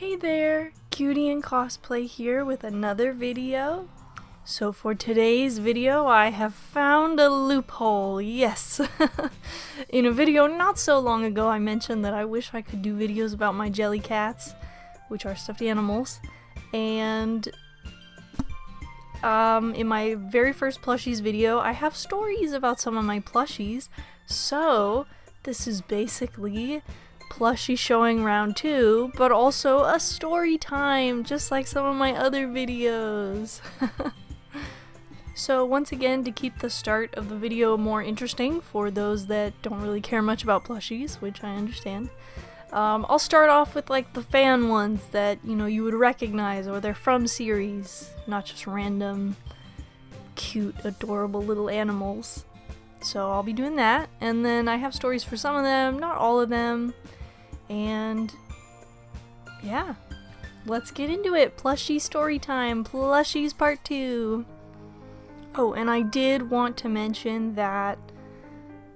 Hey there, Cutie and Cosplay here with another video. So for today's video, I have found a loophole, yes! In a video not so long ago, I mentioned that I wish I could do videos about my Jellycats, which are stuffed animals, and in my very first plushies video, I have stories about some of my plushies, so this is basically plushie showing round 2, but also a story time, just like some of my other videos. So once again, to keep the start of the video more interesting for those that don't really care much about plushies, which I understand, I'll start off with like the fan ones that, you know, you would recognize, or they're from series, not just random cute adorable little animals. So I'll be doing that, and then I have stories for some of them, not all of them. And yeah, let's get into it. Plushie story time, plushies part 2. Oh, and I did want to mention that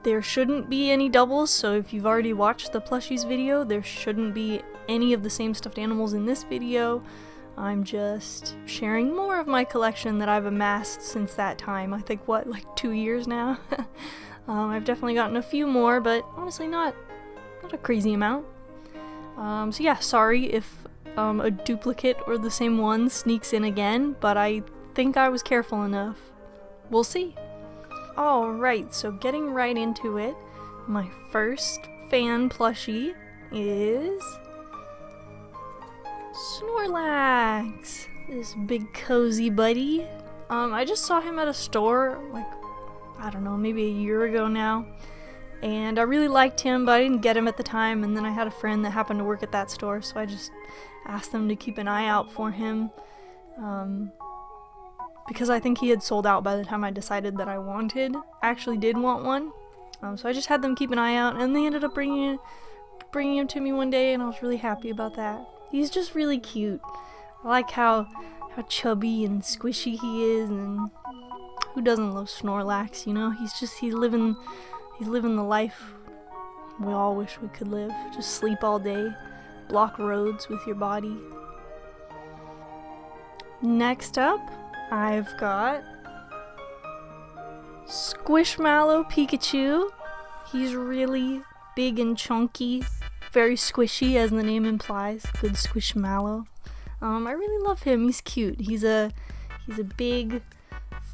there shouldn't be any doubles, so if you've already watched the plushies video, there shouldn't be any of the same stuffed animals in this video. I'm just sharing more of my collection that I've amassed since that time. I think, what, like 2 years now? I've definitely gotten a few more, but honestly not a crazy amount. So yeah, sorry if a duplicate or the same one sneaks in again, but I think I was careful enough. We'll see. Alright, so getting right into it, my first fan plushie is Snorlax, this big cozy buddy. I just saw him at a store, like, I don't know, maybe a year ago now. And I really liked him, but I didn't get him at the time, and then I had a friend that happened to work at that store, so I just asked them to keep an eye out for him, because I think he had sold out by the time I decided that I actually did want one, so I just had them keep an eye out, and they ended up bringing him to me one day, and I was really happy about that. He's just really cute. I like how chubby and squishy he is, and who doesn't love Snorlax, you know? He's living the life we all wish we could live. Just sleep all day, block roads with your body. Next up, I've got Squishmallow Pikachu. He's really big and chunky, very squishy as the name implies. Good Squishmallow. I really love him. He's cute. He's a big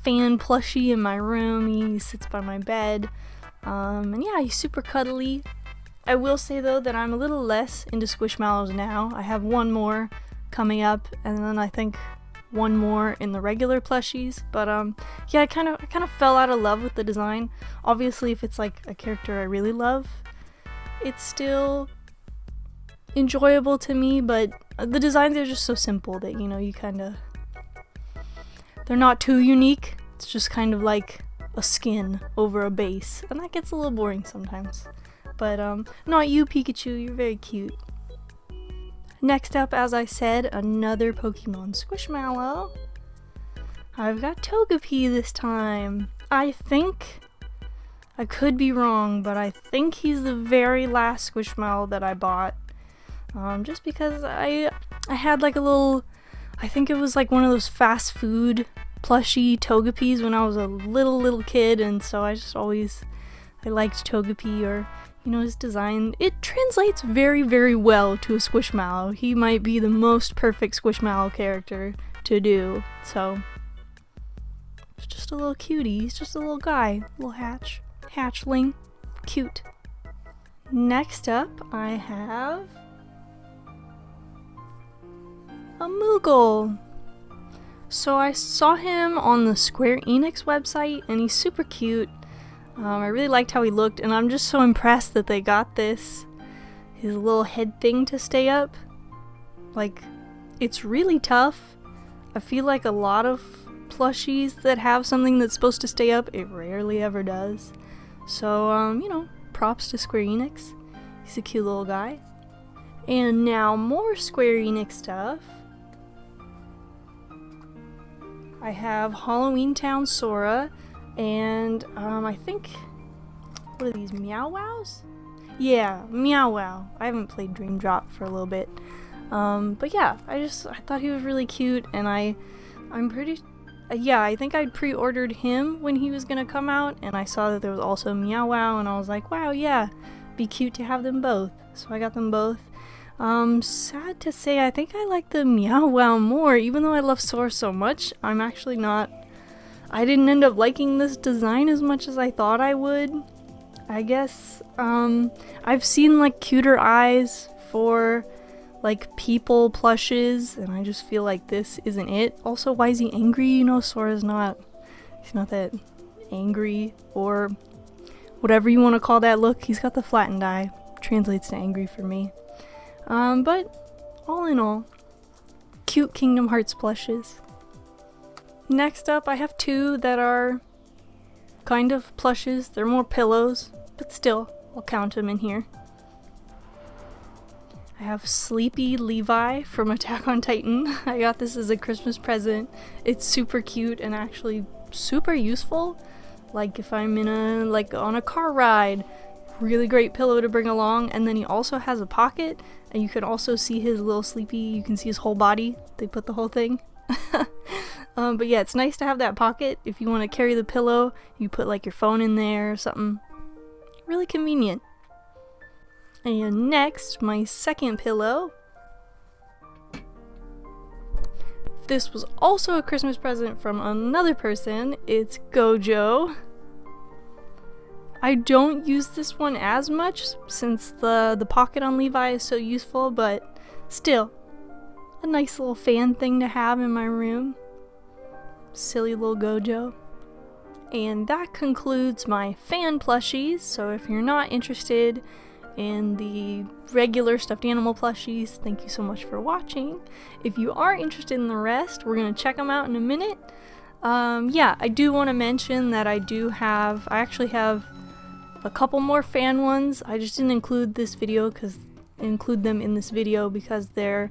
fan plushie in my room. He sits by my bed. And yeah, he's super cuddly. I will say though that I'm a little less into Squishmallows now. I have one more coming up, and then I think one more in the regular plushies. But yeah, I kind of fell out of love with the design. Obviously, if it's like a character I really love, it's still enjoyable to me. But the designs are just so simple that, you know, they're not too unique. It's just kind of like a skin over a base, and that gets a little boring sometimes. But not you, Pikachu, you're very cute. Next up, as I said, another Pokemon Squishmallow. I've got Togepi this time. I think, I could be wrong, but I think he's the very last Squishmallow that I bought. Just because I had like a little, I think it was like one of those fast food plushie Togepis when I was a little kid, and so I liked Togepi, or, you know, his design. It translates very, very well to a Squishmallow. He might be the most perfect Squishmallow character to do, so it's just a little cutie. He's just a little guy, little hatchling, cute. Next up, I have a Moogle. So I saw him on the Square Enix website, and he's super cute. I really liked how he looked, and I'm just so impressed that they got his little head thing to stay up. Like, it's really tough. I feel like a lot of plushies that have something that's supposed to stay up, it rarely ever does. So, you know, props to Square Enix. He's a cute little guy. And now more Square Enix stuff. I have Halloween Town Sora, and I think, what are these, Meow Wows? Yeah, Meow Wow. I haven't played Dream Drop for a little bit. But yeah, I thought he was really cute, and I'm pretty, yeah, I think I'd pre-ordered him when he was gonna come out, and I saw that there was also Meow Wow, and I was like, wow, yeah, be cute to have them both. So I got them both. Sad to say, I think I like the Meow Wow more, even though I love Sora so much. I didn't end up liking this design as much as I thought I would, I guess. I've seen like cuter eyes for like people plushes, and I just feel like this isn't it. Also, why is he angry? You know, Sora's he's not that angry, or whatever you want to call that look. He's got the flattened eye. Translates to angry for me. But all in all, cute Kingdom Hearts plushes. Next up, I have two that are kind of plushes. They're more pillows, but still, I'll count them in here. I have Sleepy Levi from Attack on Titan. I got this as a Christmas present. It's super cute and actually super useful. Like if I'm on a car ride, really great pillow to bring along. And then he also has a pocket, and you can also see his little Sleepy. You can see his whole body. They put the whole thing. But yeah, it's nice to have that pocket. If you want to carry the pillow, you put like your phone in there or something. Really convenient. And next, my second pillow. This was also a Christmas present from another person. It's Gojo. I don't use this one as much since the pocket on Levi is so useful, but still, a nice little fan thing to have in my room. Silly little Gojo. And that concludes my fan plushies, so if you're not interested in the regular stuffed animal plushies, thank you so much for watching. If you are interested in the rest, we're going to check them out in a minute. Yeah, I do want to mention that I actually have a couple more fan ones. I just didn't include them in this video because they're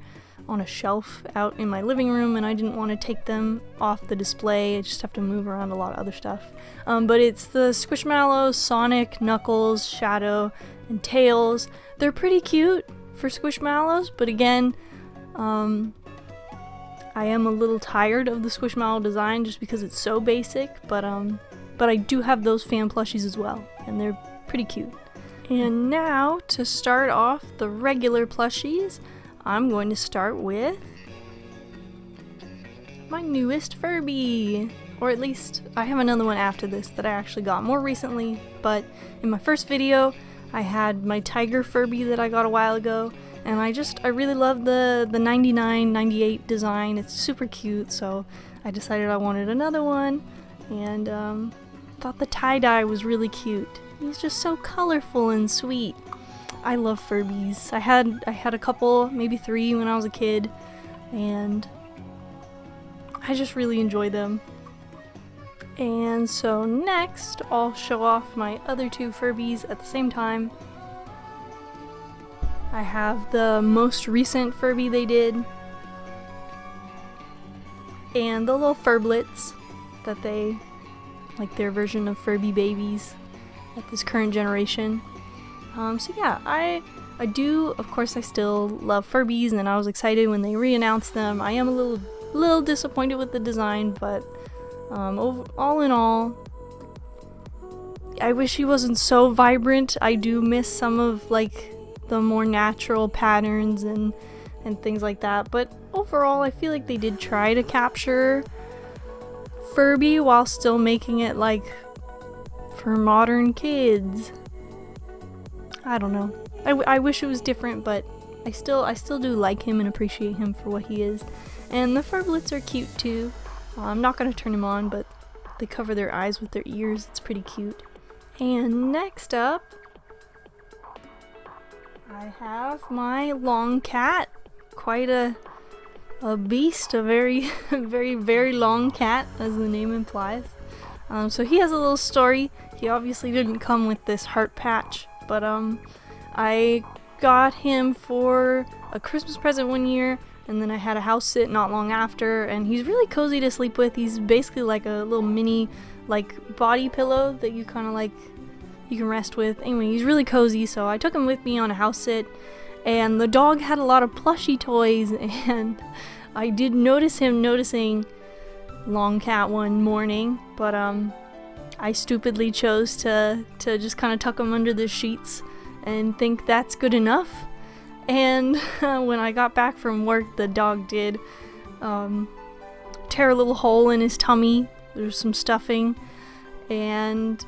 on a shelf out in my living room, and I didn't want to take them off the display. I just have to move around a lot of other stuff. But it's the Squishmallows, Sonic, Knuckles, Shadow, and Tails. They're pretty cute for Squishmallows, but again, I am a little tired of the Squishmallow design just because it's so basic, but I do have those fan plushies as well, and they're pretty cute. And now, to start off the regular plushies, I'm going to start with my newest Furby. Or at least, I have another one after this that I actually got more recently, but in my first video, I had my tiger Furby that I got a while ago, and I really love the 99, 98 design. It's super cute, so I decided I wanted another one, and thought the tie-dye was really cute. He's just so colorful and sweet. I love Furbies. I had a couple, maybe 3 when I was a kid, and I just really enjoy them. And so next, I'll show off my other 2 Furbies at the same time. I have the most recent Furby they did, and the little Furblets that like their version of Furby babies at this current generation. So yeah, I do, of course, I still love Furbies, and I was excited when they re-announced them. I am a little disappointed with the design, but all in all, I wish he wasn't so vibrant. I do miss some of like the more natural patterns and things like that, but overall I feel like they did try to capture Furby while still making it like for modern kids. I don't know. I wish it was different, but I still do like him and appreciate him for what he is. And the Furblets are cute too. I'm not going to turn them on, but they cover their eyes with their ears. It's pretty cute. And next up, I have my long cat. Quite a beast, a very, very, very long cat, as the name implies. So he has a little story. He obviously didn't come with this heart patch, but I got him for a Christmas present one year, and then I had a house sit not long after, and he's really cozy to sleep with. He's basically like a little mini like body pillow that you kind of like you can rest with. Anyway, he's really cozy, so I took him with me on a house sit, and the dog had a lot of plushie toys, and I did notice him noticing Longcat one morning, but I stupidly chose to just kind of tuck him under the sheets and think that's good enough. And when I got back from work, the dog did tear a little hole in his tummy. There's some stuffing, and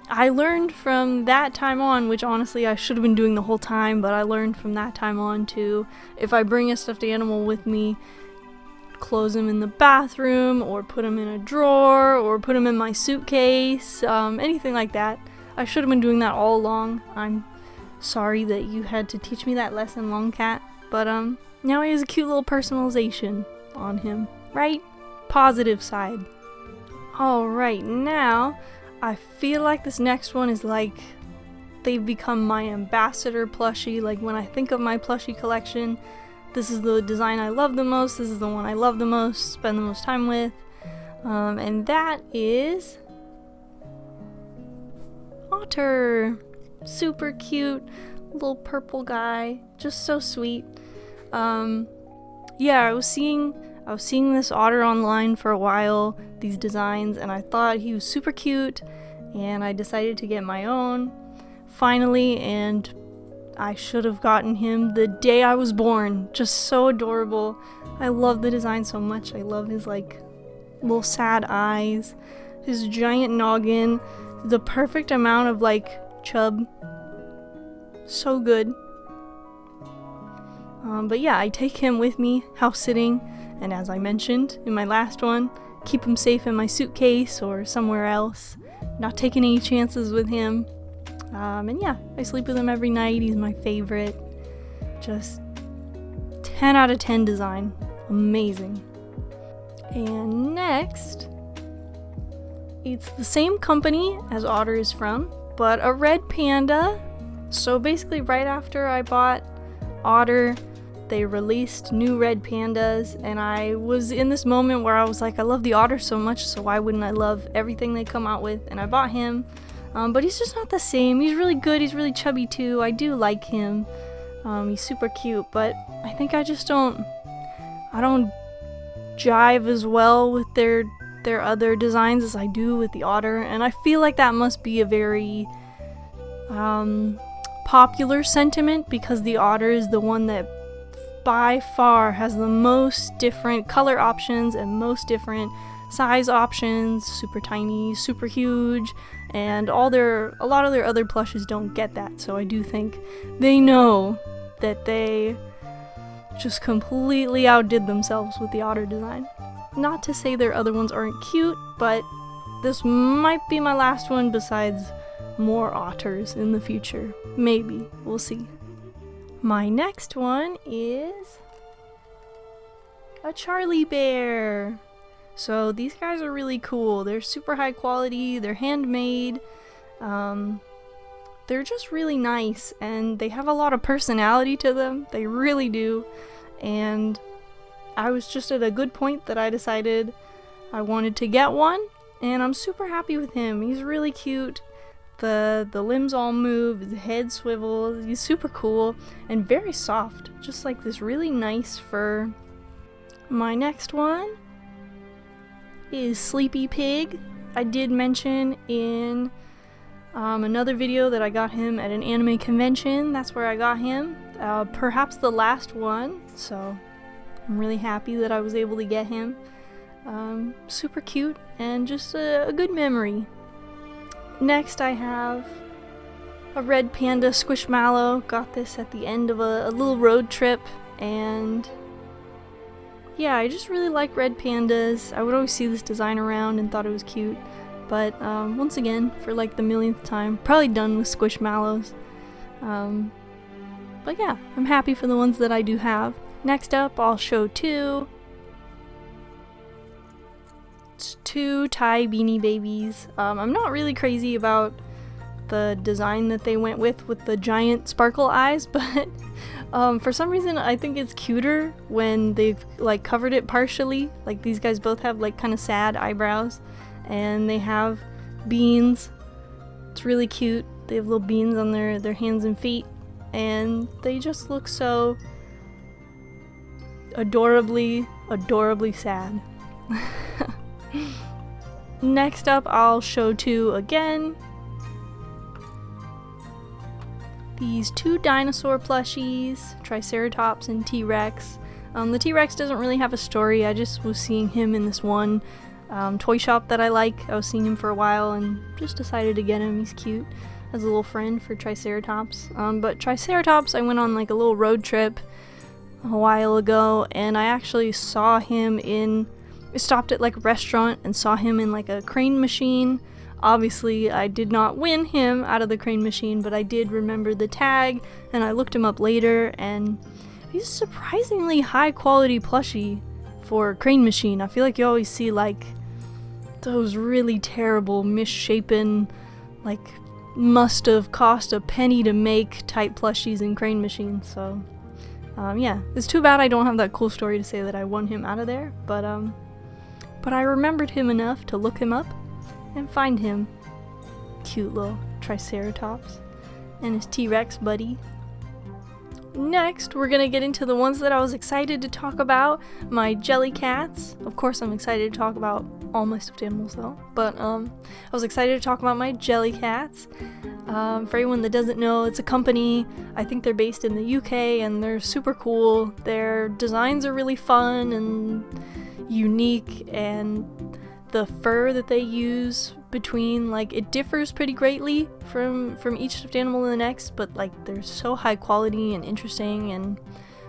I learned from that time on, which honestly I should have been doing the whole time, but I learned from that time on to, if I bring a stuffed animal with me, close him in the bathroom, or put him in a drawer, or put him in my suitcase, anything like that. I should have been doing that all along. I'm sorry that you had to teach me that lesson, Longcat, but now he has a cute little personalization on him, right? Positive side. Alright, now I feel like this next one is like they've become my ambassador plushie. Like when I think of my plushie collection, this is the design I love the most, this is the one I love the most, spend the most time with, and that is Otter. Super cute, little purple guy, just so sweet. Yeah, I was seeing this otter online for a while, these designs, and I thought he was super cute, and I decided to get my own finally, and I should have gotten him the day I was born. Just so adorable. I love the design so much. I love his like little sad eyes, his giant noggin, the perfect amount of like chub. So good. But yeah, I take him with me house sitting, and as I mentioned in my last one, keep him safe in my suitcase or somewhere else. Not taking any chances with him. And yeah, I sleep with him every night. He's my favorite. Just 10 out of 10 design. Amazing. And next, it's the same company as Otter is from, but a red panda. So basically right after I bought Otter, they released new red pandas, and I was in this moment where I was like, I love the Otter so much, so why wouldn't I love everything they come out with? And I bought him. But he's just not the same. He's really good. He's really chubby too. I do like him. He's super cute, but I think I don't jive as well with their other designs as I do with the Otter, and I feel like that must be a very popular sentiment, because the Otter is the one that by far has the most different color options and most different size options, super tiny, super huge, and a lot of their other plushes don't get that. So I do think they know that they just completely outdid themselves with the Otter design. Not to say their other ones aren't cute, but this might be my last one besides more otters in the future. Maybe. We'll see. My next one is a Charlie bear. So these guys are really cool. They're super high quality, they're handmade, they're just really nice, and they have a lot of personality to them. They really do. And I was just at a good point that I decided I wanted to get one, and I'm super happy with him. He's really cute. The limbs all move, his head swivels. He's super cool and very soft. Just like this really nice fur. My next one is Sleepy Pig. I did mention in another video that I got him at an anime convention. That's where I got him. Perhaps the last one. So I'm really happy that I was able to get him. Super cute and just a good memory. Next I have a red panda squishmallow. Got this at the end of a little road trip, and yeah, I just really like red pandas. I would always see this design around and thought it was cute, but once again, for like the millionth time, probably done with squishmallows. But yeah, I'm happy for the ones that I do have. Next up, I'll show two Thai Beanie Babies. I'm not really crazy about the design that they went with the giant sparkle eyes, but for some reason I think it's cuter when they've like covered it partially. Like these guys both have like kind of sad eyebrows, and they have beans. It's really cute. They have little beans on their hands and feet, and they just look so adorably sad. Next up, I'll show two again. These two dinosaur plushies, Triceratops and T-Rex. The T-Rex doesn't really have a story. I just was seeing him in this one toy shop that I like. I was seeing him for a while and just decided to get him. He's cute as a little friend for Triceratops. But Triceratops, I went on like a little road trip a while ago, and I actually saw him I stopped at like a restaurant and saw him in like a crane machine. Obviously, I did not win him out of the crane machine, but I did remember the tag, and I looked him up later, and he's a surprisingly high quality plushie for a crane machine. I feel like you always see like those really terrible, misshapen, like must have cost a penny to make type plushies in crane machines. So yeah, it's too bad I don't have that cool story to say that I won him out of there, but I remembered him enough to look him up and find him. Cute little Triceratops and his T-Rex buddy. Next, we're gonna get into the ones that I was excited to talk about, my Jellycats. Of course, I'm excited to talk about all my stuffed animals though, but I was excited to talk about my Jellycats. For anyone that doesn't know, it's a company. I think they're based in the UK, and they're super cool. Their designs are really fun and unique, and the fur that they use between, like, it differs pretty greatly from each stuffed animal to the next, but like they're so high quality and interesting, and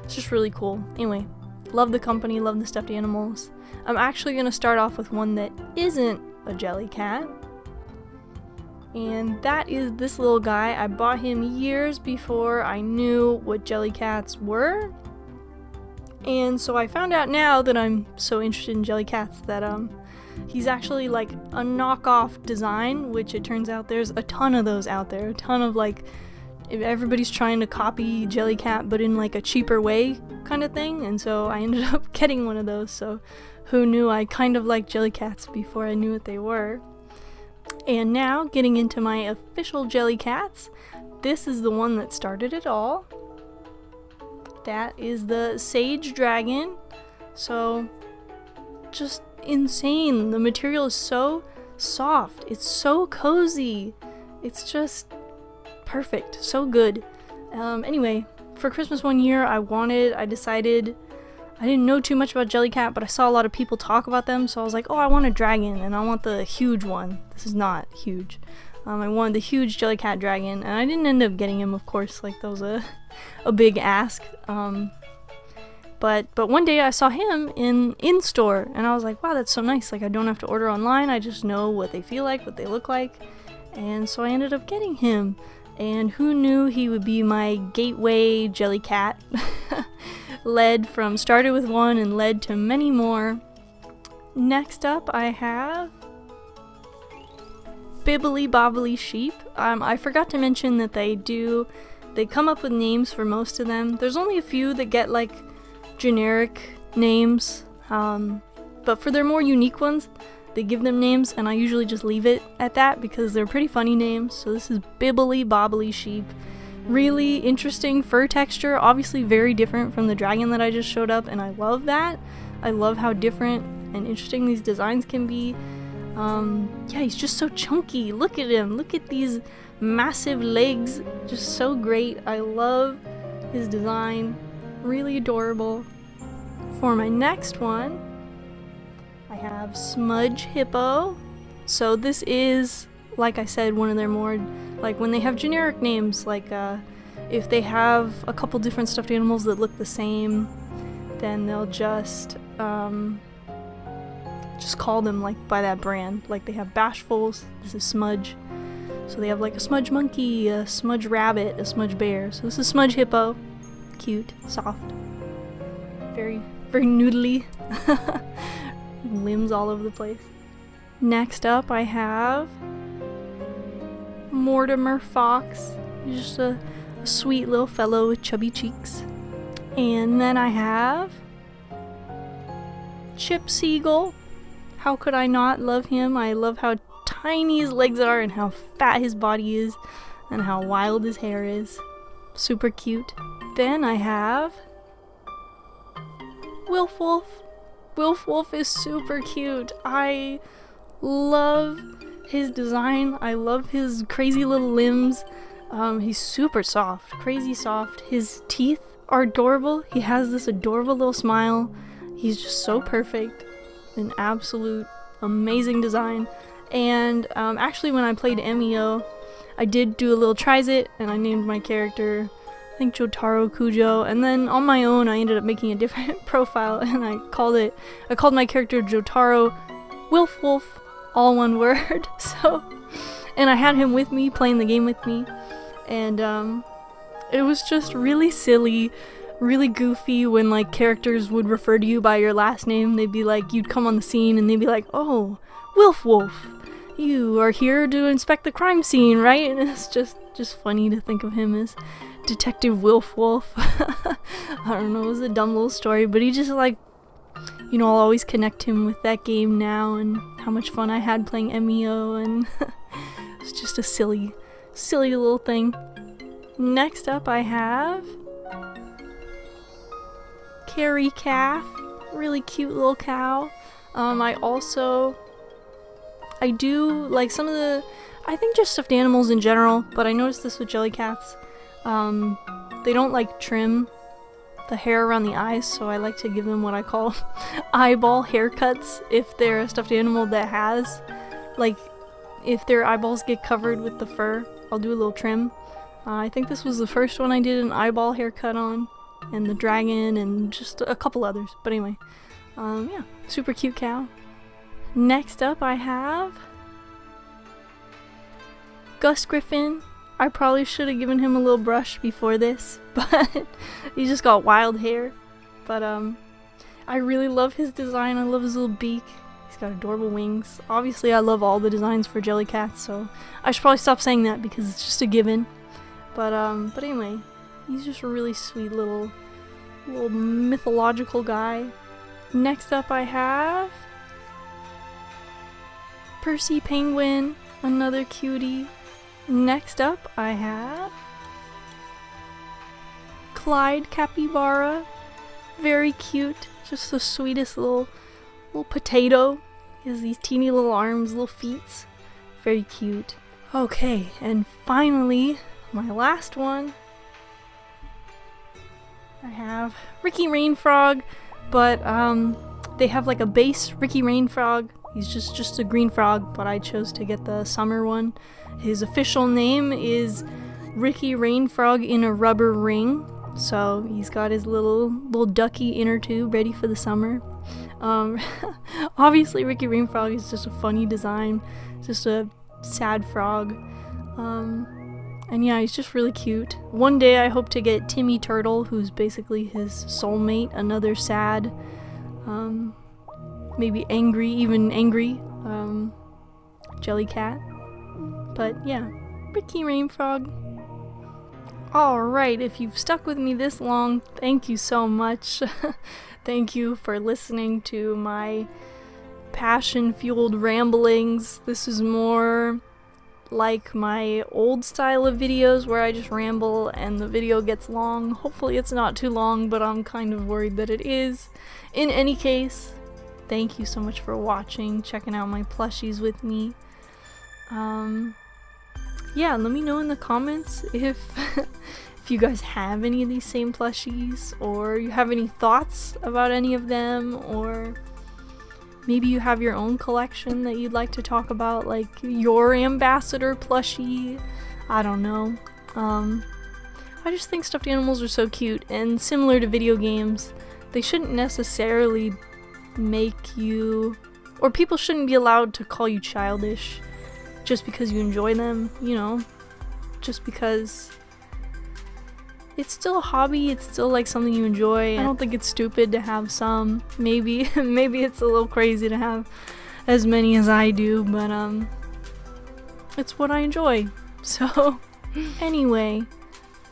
it's just really cool. Anyway, love the company, love the stuffed animals. I'm actually going to start off with one that isn't a Jellycat, and that is this little guy. I bought him years before I knew what Jellycats were, and so I found out now that I'm so interested in Jellycats that he's actually like a knockoff design, which it turns out there's a ton of those out there. A ton of, like, everybody's trying to copy Jellycat but in like a cheaper way kind of thing, and so I ended up getting one of those. So who knew I kind of liked Jellycats before I knew what they were. And now, getting into my official Jellycats, this is the one that started it all. That is the Sage Dragon. So, just insane. The material is so soft. It's so cozy. It's just perfect. So good. Anyway, for Christmas one year, I decided, I didn't know too much about Jellycat, but I saw a lot of people talk about them, so I was like, oh, I want a dragon, and I want the huge one. This is not huge. I wanted the huge Jellycat dragon, and I didn't end up getting him, of course. Like, that was a big ask. But one day I saw him in store, and I was like, wow, that's so nice. Like, I don't have to order online. I just know what they feel like, what they look like. And so I ended up getting him. And who knew he would be my gateway Jellycat? Started with one and led to many more. Next up, I have Bibbly Bobbly Sheep. I forgot to mention that they come up with names for most of them. There's only a few that get like generic names, but for their more unique ones, they give them names, and I usually just leave it at that because they're pretty funny names. So this is Bibbly Bobbly Sheep. Really interesting fur texture, obviously very different from the dragon that I just showed up, and I love that. I love how different and interesting these designs can be. Yeah, he's just so chunky. Look at him. Look at these massive legs. Just so great. I love his design. Really adorable. For my next one, I have Smudge Hippo. So this is, like I said, one of their more, like, when they have generic names, like if they have a couple different stuffed animals that look the same, then they'll just call them like by that brand. Like, they have Bashfuls, this is Smudge. So they have like a Smudge Monkey, a Smudge Rabbit, a Smudge Bear. So this is Smudge Hippo. Cute, soft, very, very noodly. Limbs all over the place. Next up, I have Mortimer Fox. He's just a sweet little fellow with chubby cheeks. And then I have Chip Seagull. How could I not love him? I love how tiny his legs are and how fat his body is and how wild his hair is. super cute. Then I have Wilf Wolf. Wilf Wolf is super cute. I love his design. I love his crazy little limbs. He's super soft, crazy soft. His teeth are adorable. He has this adorable little smile. He's just so perfect. An absolute amazing design. And actually when I played MEO, I did do a little tries-it and I named my character, I think, Jotaro Kujo, and then on my own I ended up making a different profile and I called my character Jotaro Wilf Wolf, all one word. So, and I had him with me, playing the game with me, and it was just really silly, really goofy when like characters would refer to you by your last name. They'd be like, you'd come on the scene and they'd be like, "Oh, Wilf Wolf, you are here to inspect the crime scene, right?" And it's just funny to think of him as Detective Wilf Wolf. I don't know, it was a dumb little story, but he just like, you know, I'll always connect him with that game now and how much fun I had playing MEO, and it's just a silly little thing. Next up I have Carrie Calf, really cute little cow. I do like some of the, I think just stuffed animals in general, but I noticed this with Jellycats. They don't like trim the hair around the eyes, so I like to give them what I call eyeball haircuts if they're a stuffed animal that has, like, if their eyeballs get covered with the fur, I'll do a little trim. I think this was the first one I did an eyeball haircut on, and the dragon, and just a couple others, but anyway, yeah, super cute cow. Next up I have Gus Griffin. I probably should have given him a little brush before this, but he just got wild hair. But I really love his design. I love his little beak. He's got adorable wings. Obviously I love all the designs for Jellycat, so I should probably stop saying that because it's just a given. But anyway, he's just a really sweet little mythological guy. Next up I have Percy Penguin, another cutie. Next up I have Clyde Capybara, very cute, just the sweetest little potato. He has these teeny little arms, little feet, very cute. Okay, and finally, my last one, I have Ricky Rainfrog, but they have like a base Ricky Rainfrog. He's just a green frog, but I chose to get the summer one. His official name is Ricky Rainfrog in a Rubber Ring. So he's got his little ducky inner tube ready for the summer. Obviously Ricky Rainfrog is just a funny design, just a sad frog. And yeah, he's just really cute. One day I hope to get Timmy Turtle, who's basically his soulmate, another sad, maybe angry, even angry, Jellycat. But yeah, Ricky Rainfrog. Alright, if you've stuck with me this long, thank you so much. Thank you for listening to my passion-fueled ramblings. This is more like my old style of videos where I just ramble and the video gets long. Hopefully it's not too long, but I'm kind of worried that it is. In any case, thank you so much for watching, checking out my plushies with me. Yeah, let me know in the comments if if you guys have any of these same plushies, or you have any thoughts about any of them, or maybe you have your own collection that you'd like to talk about, like your ambassador plushie. I don't know. I just think stuffed animals are so cute, and similar to video games, they shouldn't necessarily make you, or people shouldn't be allowed to call you childish just because you enjoy them, you know, just because it's still a hobby, it's still like something you enjoy. I don't think it's stupid to have some. Maybe it's a little crazy to have as many as I do, but it's what I enjoy. So anyway,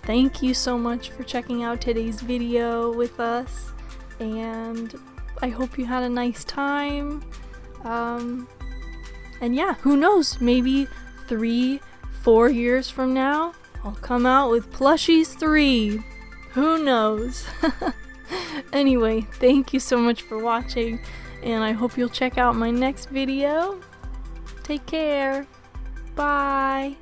thank you so much for checking out today's video with us, and I hope you had a nice time. And yeah, who knows, maybe 3-4 years from now I'll come out with Plushies 3. Who knows? Anyway, thank you so much for watching, and I hope you'll check out my next video. Take care. Bye.